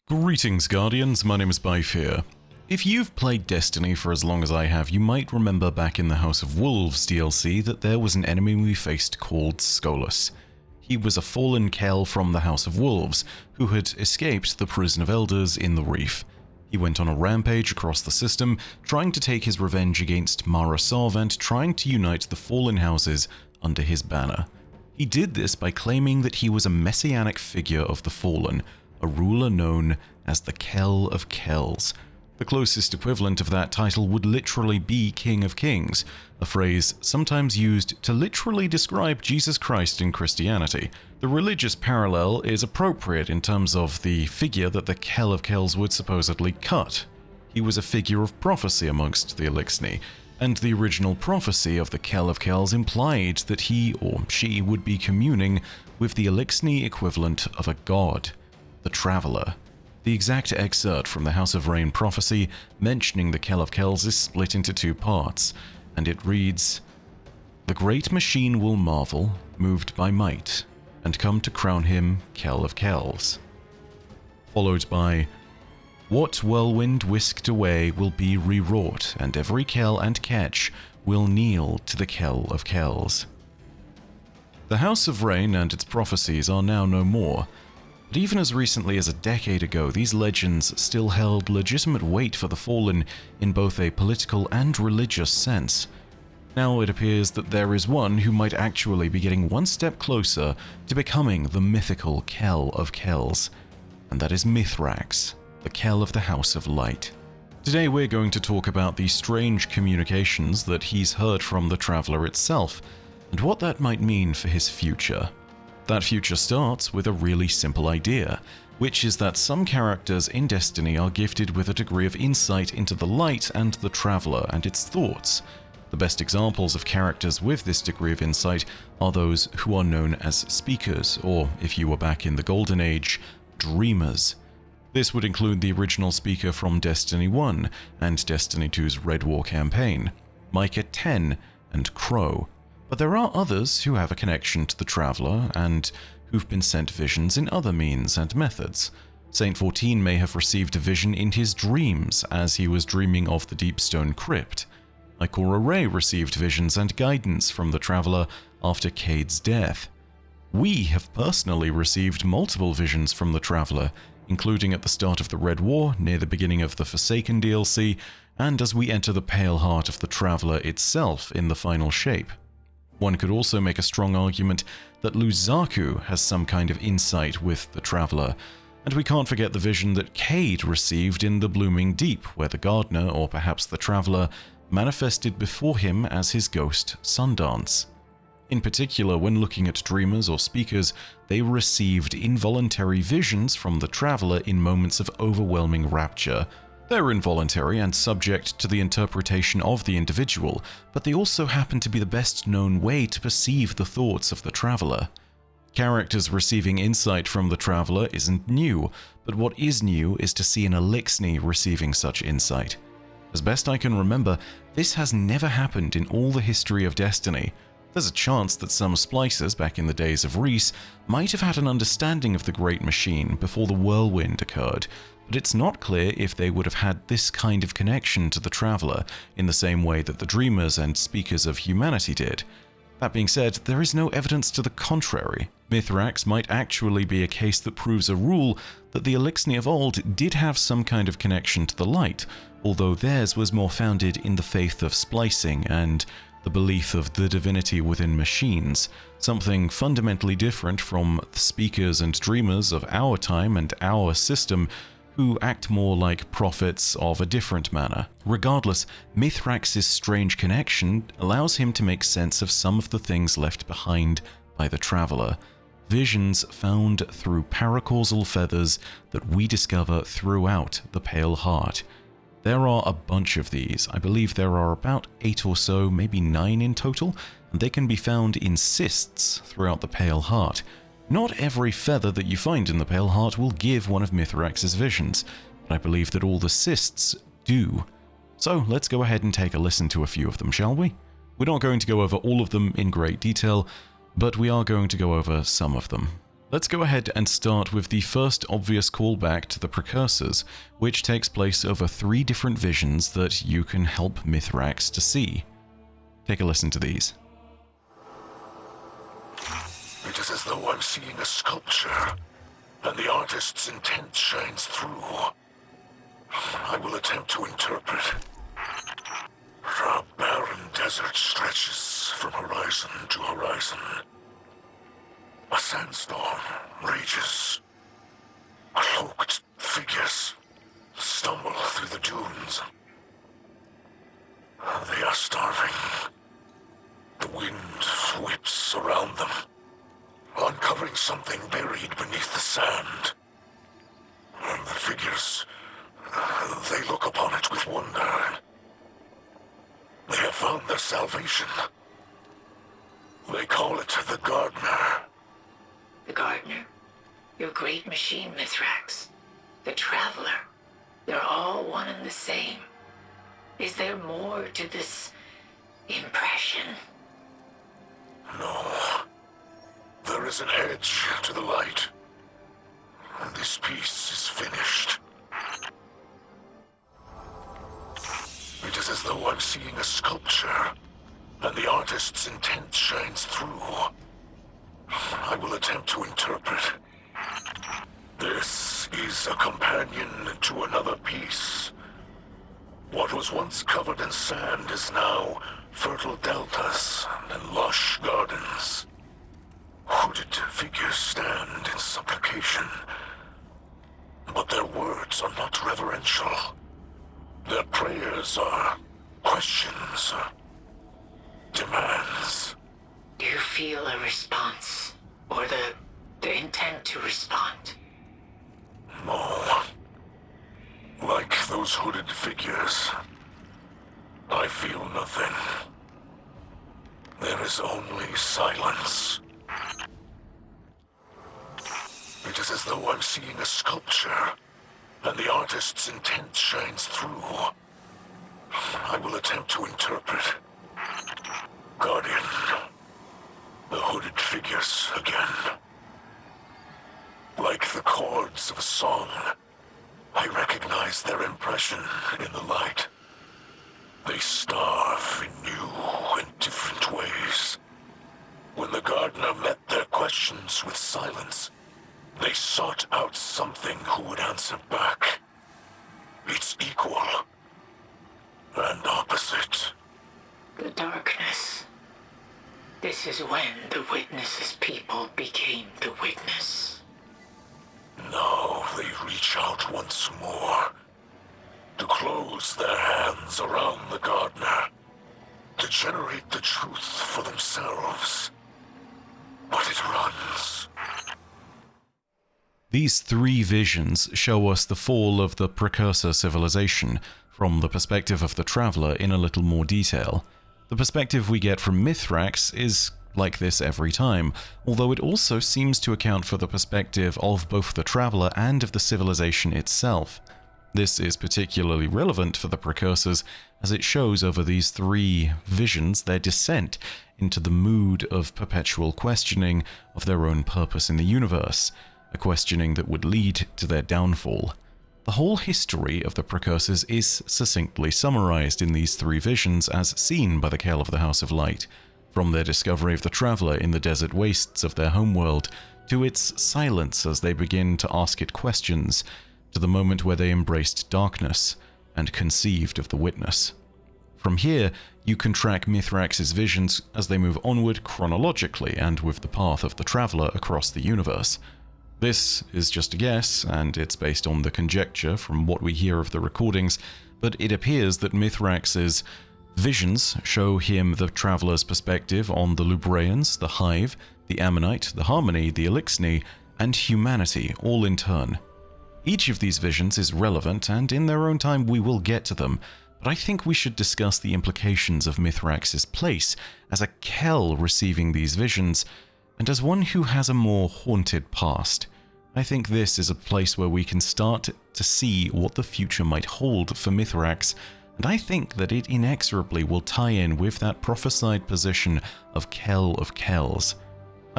Greetings, Guardians. My name is Bife here. If you've played Destiny for as long as I have, you might remember back in the House of Wolves DLC that there was an enemy we faced called Skolas. He was a fallen Kell from the House of Wolves, who had escaped the Prison of Elders in the Reef. He went on a rampage across the system, trying to take his revenge against Mara Sov and trying to unite the fallen houses under his banner. He did this by claiming that he was a messianic figure of the Fallen, a ruler known as the Kell of Kells. The closest equivalent of that title would literally be King of Kings, a phrase sometimes used to literally describe Jesus Christ in Christianity. The religious parallel is appropriate in terms of the figure that the Kell of Kells would supposedly cut. He was a figure of prophecy amongst the Eliksni, and the original prophecy of the Kell of Kells implied that he or she would be communing with the Eliksni equivalent of a god, the Traveler. The exact excerpt from the House of Rain prophecy mentioning the Kell of Kells is split into two parts, and it reads, "The great machine will marvel, moved by might, and come to crown him Kell of Kells." Followed by, "What whirlwind whisked away will be rewrought, and every Kell and Ketch will kneel to the Kell of Kells." The House of Rain and its prophecies are now no more, but even as recently as a decade ago, these legends still held legitimate weight for the Fallen in both a political and religious sense. Now it appears that there is one who might actually be getting one step closer to becoming the mythical Kell of Kells, and that is Mithrax, the Kell of the House of Light. Today we're going to talk about the strange communications that he's heard from the Traveler itself, and what that might mean for his future. That future starts with a really simple idea, which is that some characters in Destiny are gifted with a degree of insight into the light and the Traveler and its thoughts. The best examples of characters with this degree of insight are those who are known as speakers, or if you were back in the Golden Age, dreamers. This would include the original speaker from Destiny 1 and Destiny 2's Red War campaign, Micah 10 and Crow. But there are others who have a connection to the Traveler and who've been sent visions in other means and methods. Saint 14 may have received a vision in his dreams as he was dreaming of the Deepstone Crypt. Ikora Rey received visions and guidance from the Traveler after Cade's death. We have personally received multiple visions from the Traveler, including at the start of the Red War, near the beginning of the Forsaken DLC, and as we enter the Pale Heart of the Traveler itself in the final shape. One could also make a strong argument that Luzaku has some kind of insight with the Traveler, and we can't forget the vision that Cade received in the Blooming Deep, where the Gardener, or perhaps the Traveler, manifested before him as his ghost Sundance. In particular, when looking at dreamers or speakers, they received involuntary visions from the Traveler in moments of overwhelming rapture. They're involuntary and subject to the interpretation of the individual, but they also happen to be the best known way to perceive the thoughts of the Traveler. Characters receiving insight from the Traveler isn't new, but what is new is to see an Eliksni receiving such insight. As best I can remember, this has never happened in all the history of Destiny. There's a chance that some splicers back in the days of Reese might have had an understanding of the Great Machine before the Whirlwind occurred, but it's not clear if they would have had this kind of connection to the Traveler in the same way that the Dreamers and Speakers of Humanity did. That being said, there is no evidence to the contrary. Mithrax might actually be a case that proves a rule that the Eliksni of old did have some kind of connection to the light, although theirs was more founded in the faith of splicing and the belief of the divinity within machines, something fundamentally different from the speakers and dreamers of our time and our system, who act more like prophets of a different manner. Regardless, Mithrax's strange connection allows him to make sense of some of the things left behind by the Traveler, visions found through paracausal feathers that we discover throughout the Pale Heart. There are a bunch of these. I believe there are about 8 or so, maybe 9 in total, and they can be found in cysts throughout the Pale Heart. Not every feather that you find in the Pale Heart will give one of Mithrax's visions, but I believe that all the cysts do. So let's go ahead and take a listen to a few of them, shall we? We're not going to go over all of them in great detail, but we are going to go over some of them. Let's go ahead and start with the first obvious callback to the Precursors, which takes place over 3 different visions that you can help Mithrax to see. Take a listen to these. It is as though I'm seeing a sculpture, and the artist's intent shines through. I will attempt to interpret. A barren desert stretches from horizon to horizon. A sandstorm rages. Cloaked figures stumble through the dunes. They are starving. The wind whips around them, uncovering something buried beneath the sand. And the figures, they look upon it with wonder. They have found their salvation. They call it the Gardener. The Gardener, your great machine, Mithrax, the Traveler, they're all one and the same. Is there more to this impression? No. There is an edge to the light. This piece is finished. It is as though I'm seeing a sculpture, and the artist's intent shines through. I will attempt to interpret. This is a companion to another piece. What was once covered in sand is now fertile deltas and lush gardens. Hooded figures stand in supplication, but their words are not reverential. Their prayers are questions, demands. Do you feel a response, or the intent to respond? No. Like those hooded figures, I feel nothing. There is only silence. It is as though I'm seeing a sculpture, and the artist's intent shines through. I will attempt to interpret. Guardian. The hooded figures again. Like the chords of a song, I recognize their impression in the light. They starve in new and different ways. When the Gardener met their questions with silence, they sought out something who would answer back. Its equal and opposite. The darkness. This is when the Witness's people became the Witness. Now they reach out once more, to close their hands around the Gardener, to generate the truth for themselves. But it runs. These 3 visions show us the fall of the Precursor civilization from the perspective of the Traveler in a little more detail. The perspective we get from Mithrax is like this every time, although it also seems to account for the perspective of both the Traveler and of the civilization itself. This is particularly relevant for the Precursors, as it shows over these 3 visions their descent into the mood of perpetual questioning of their own purpose in the universe, a questioning that would lead to their downfall. The whole history of the Precursors is succinctly summarized in these 3 visions as seen by the Kell of the House of Light, from their discovery of the Traveler in the desert wastes of their homeworld, to its silence as they begin to ask it questions, to the moment where they embraced darkness and conceived of the Witness. From here, you can track Mithrax's visions as they move onward chronologically and with the path of the Traveler across the universe. This is just a guess, and it's based on the conjecture from what we hear of the recordings, but it appears that Mithrax's visions show him the Traveler's perspective on the Lubraeans, the Hive, the Ammonite, the Harmony, the Elixni, and humanity, all in turn. Each of these visions is relevant, and in their own time we will get to them, but I think we should discuss the implications of Mithrax's place as a Kell receiving these visions, and as one who has a more haunted past. I think this is a place where we can start to see what the future might hold for Mithrax, and I think that it inexorably will tie in with that prophesied position of Kell of Kells.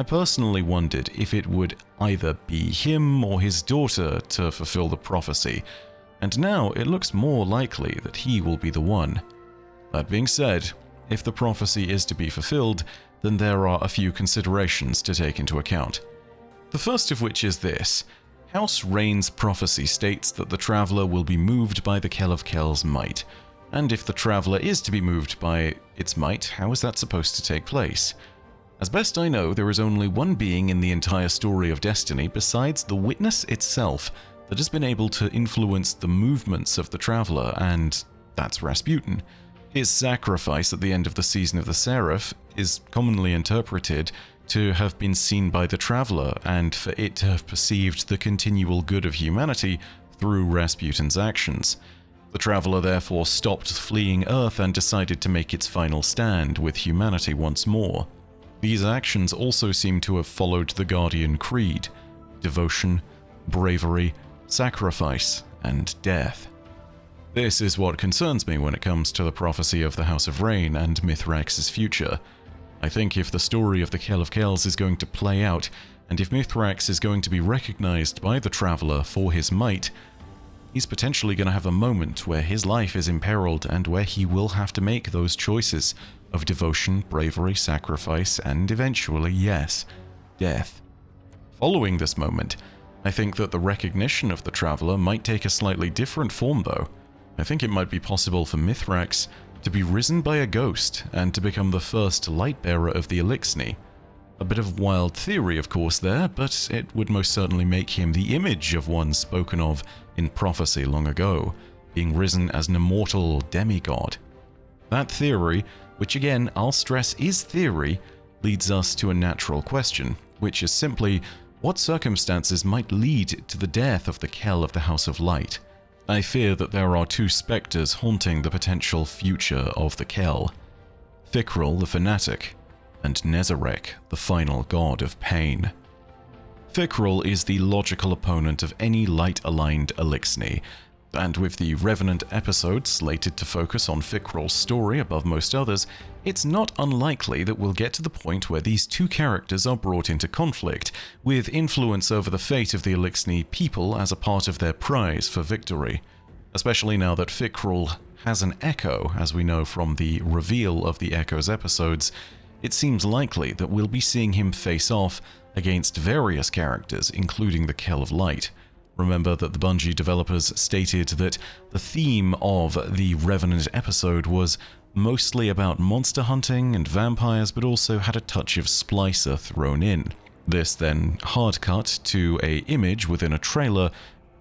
I personally wondered if it would either be him or his daughter to fulfill the prophecy, and now it looks more likely that he will be the one. That being said, if the prophecy is to be fulfilled, then there are a few considerations to take into account. The first of which is this. House Rain's prophecy states that the Traveler will be moved by the Kell of Kel's might. And if the Traveler is to be moved by its might, how is that supposed to take place? As best I know, there is only one being in the entire story of Destiny besides the Witness itself that has been able to influence the movements of the Traveler, and that's Rasputin. His sacrifice at the end of the Season of the Seraph is commonly interpreted to have been seen by the Traveler, and for it to have perceived the continual good of humanity through Rasputin's actions. The Traveler therefore stopped fleeing Earth and decided to make its final stand with humanity once more. These actions also seem to have followed the Guardian Creed: devotion, bravery, sacrifice, and death. This is what concerns me when it comes to the prophecy of the House of Rain and Mithrax's future. I think if the story of the Kell of Kells is going to play out, and if Mithrax is going to be recognized by the Traveler for his might, he's potentially going to have a moment where his life is imperiled and where he will have to make those choices of devotion, bravery, sacrifice, and eventually, yes, death. Following this moment, I think that the recognition of the Traveler might take a slightly different form though. I think it might be possible for Mithrax to be risen by a ghost and to become the first light-bearer of the Elixni. A bit of wild theory, of course, there, but it would most certainly make him the image of one spoken of in prophecy long ago, being risen as an immortal demigod. That theory, which again I'll stress is theory, leads us to a natural question, which is simply, what circumstances might lead to the death of the Kell of the House of Light? I fear that there are two spectres haunting the potential future of the Kell: Fikrul the Fanatic, and Nezarec, the final god of pain. Fikrul is the logical opponent of any light-aligned Elixni, and with the Revenant episode slated to focus on Fikrul's story above most others, it's not unlikely that we'll get to the point where these two characters are brought into conflict, with influence over the fate of the Elixni people as a part of their prize for victory. Especially now that Fikrul has an Echo, as we know from the reveal of the Echo's episodes, it seems likely that we'll be seeing him face off against various characters, including the Kell of Light. Remember that the Bungie developers stated that the theme of the Revenant episode was mostly about monster hunting and vampires, but also had a touch of Splicer thrown in. This then hard cut to an image within a trailer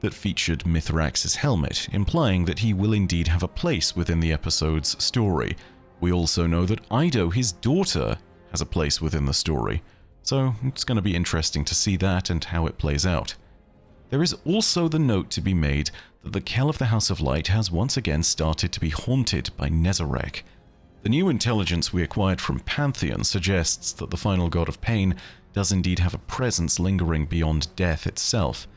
that featured Mithrax's helmet, implying that he will indeed have a place within the episode's story. We also know that Ido, his daughter, has a place within the story, so it's going to be interesting to see that and how it plays out. There is also the note to be made that the Kell of the House of Light has once again started to be haunted by Nezarec. The new intelligence we acquired from Pantheon suggests that the final god of pain does indeed have a presence lingering beyond death itself.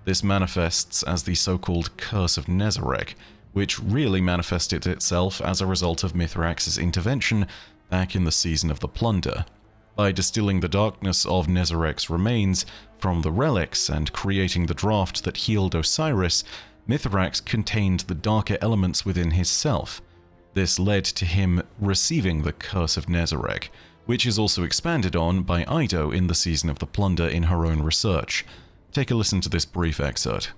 This manifests as the so-called Curse of Nezarec, which really manifested itself as a result of Mithrax's intervention back in the Season of the Plunder. By distilling the darkness of Nezarec's remains from the relics and creating the draft that healed Osiris, Mithrax contained the darker elements within his self. This led to him receiving the Curse of Nezarec, which is also expanded on by Ido in the Season of the Plunder in her own research. Take a listen to this brief excerpt.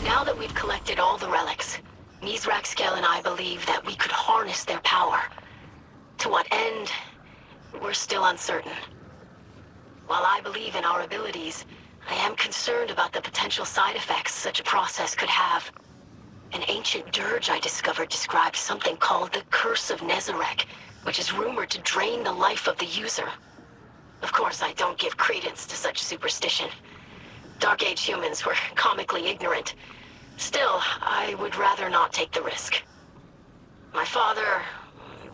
Now that we've collected all the relics, Mithrax Kell and I believe that we could harness their power. To what end? We're still uncertain. While I believe in our abilities, I am concerned about the potential side effects such a process could have. An ancient dirge I discovered described something called the Curse of Nezarec, which is rumored to drain the life of the user. Of course, I don't give credence to such superstition. Dark Age humans were comically ignorant. Still, I would rather not take the risk. My father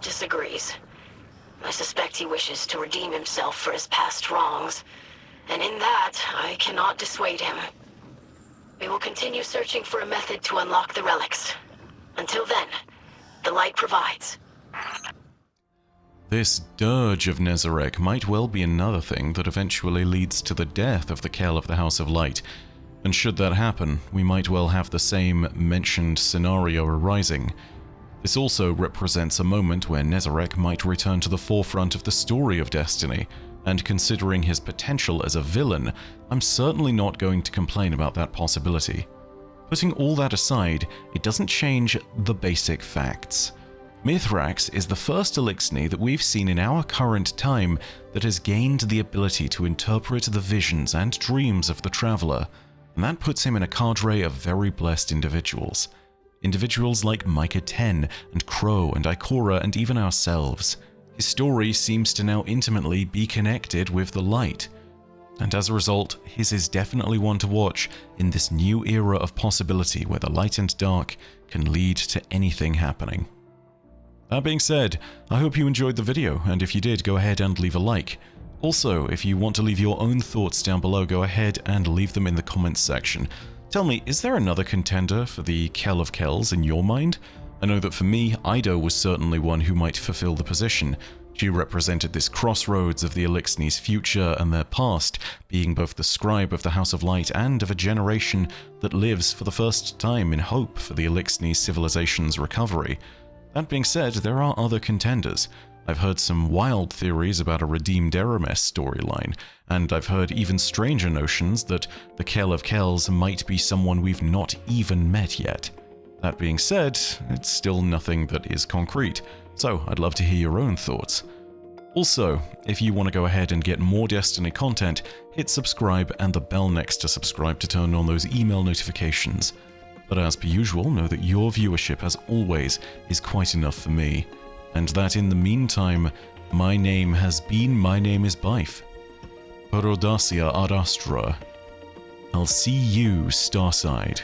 disagrees. I suspect he wishes to redeem himself for his past wrongs, and in that, I cannot dissuade him. We will continue searching for a method to unlock the relics. Until then, the light provides. This dirge of Nezarec might well be another thing that eventually leads to the death of the Kell of the House of Light, and should that happen, we might well have the same mentioned scenario arising. This also represents a moment where Nezarec might return to the forefront of the story of Destiny, and considering his potential as a villain, I'm certainly not going to complain about that possibility. Putting all that aside, it doesn't change the basic facts. Mithrax is the first Eliksni that we've seen in our current time that has gained the ability to interpret the visions and dreams of the Traveler, and that puts him in a cadre of very blessed individuals. Individuals like Micah 10 and Crow and Ikora and even ourselves. His story seems to now intimately be connected with the light, and as a result, his is definitely one to watch in this new era of possibility where the light and dark can lead to anything happening. That being said, I hope you enjoyed the video, and if you did, go ahead and leave a like. Also, if you want to leave your own thoughts down below, go ahead and leave them in the comments section. Tell me, is there another contender for the Kell of Kells in your mind? I know that for me, Ido was certainly one who might fulfill the position. She represented this crossroads of the Eliksni's future and their past, being both the scribe of the House of Light and of a generation that lives for the first time in hope for the Eliksni civilization's recovery. That being said, there are other contenders. I've heard some wild theories about a redeemed Eramis storyline, and I've heard even stranger notions that the Kell of Kells might be someone we've not even met yet. That being said, it's still nothing that is concrete, so I'd love to hear your own thoughts. Also, if you want to go ahead and get more Destiny content, hit subscribe and the bell next to subscribe to turn on those email notifications. But as per usual, know that your viewership, as always, is quite enough for me, and that in the meantime, my name is Byf. Per audacia ad astra. I'll see you, Starside.